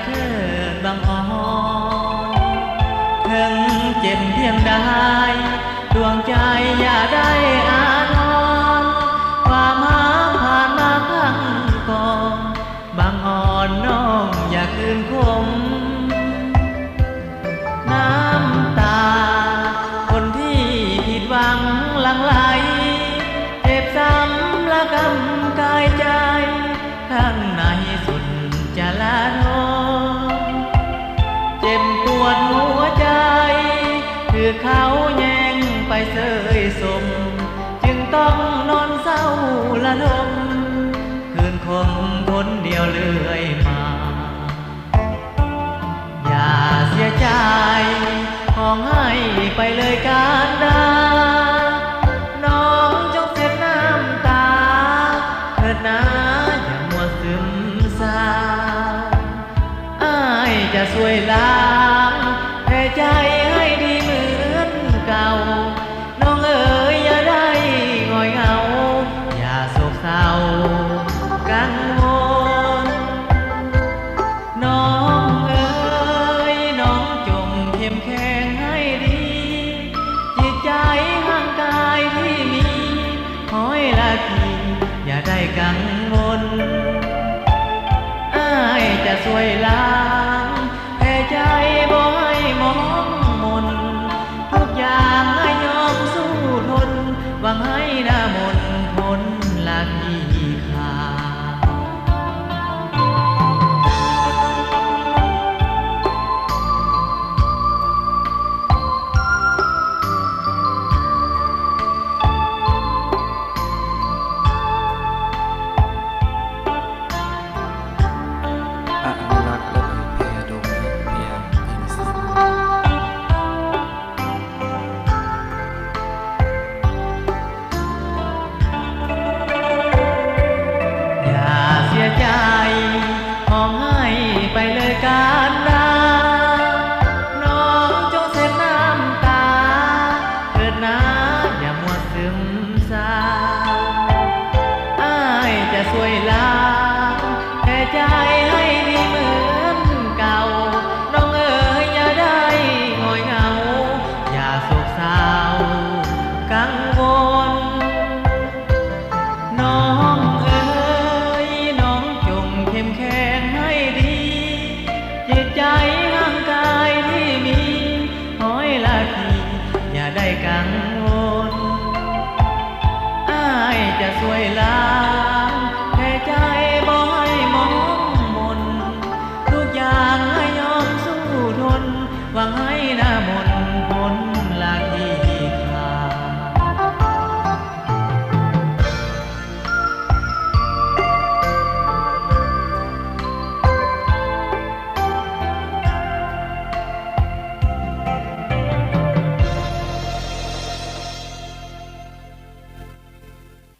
เถิดบางอ่อนถึงเจ็บเพียงใดดวงใจอย่าได้อานอนความหาผ่านมาครั้งก่อนบางอ่อนน้องอย่าคืนคมน้ำตาคนที่ผิดหวังหลั่งไหลเจ็บซ้ำละกำกายใจข้างในสุดจะละทนเจ็บปวดหัวใจคือเขาแย่งไปเสยสมจึงต้องนอนเศร้าละทมคืนคงคนเดียวเลื่อยมาอย่าเสียใจขอให้ไปเลยการดาน้องจงเสียน้ำตาเถิดนะอย่ามัวซึมเศร้าอ้ายจะช่วยล้างแผลใจให้ดีเหมือนเก่าน้องเอ๋ยอย่าได้งอยเหงาอย่าโศกเศร้ากังวลน้องเอ๋ยน้องจงเข้มแข็งให้ดีจิตใจห่างกายที่มีขอให้ละทีอย่าได้กังวลอ้ายจะช่วยล้างแผลใจบ่ให้มองมนทุกอย่างให้ยอมสู้ทนหวังให้หน้ามนพ้นละทีขาอนุรักษ์และเผยแพร่โดยเพียงพิมพ์สิอย่าเสียใจขอให้ไปเลยการดาน้องจงเช็ดน้ำตาเถิดนะอย่ามัวซึมเศร้าอ้ายจะช่วยล้างแผลใจให้ดีเหมือนเก่าน้องเอ๋ยอย่าได้งอยเหงาอย่าโศกเศร้ากังวลน้องเอ๋ยน้องจงเข้มแข็งให้ดีจิตใจห่างกายที่มีขอให้ละทีอย่าได้กังวลอ้ายจะช่วยล้าง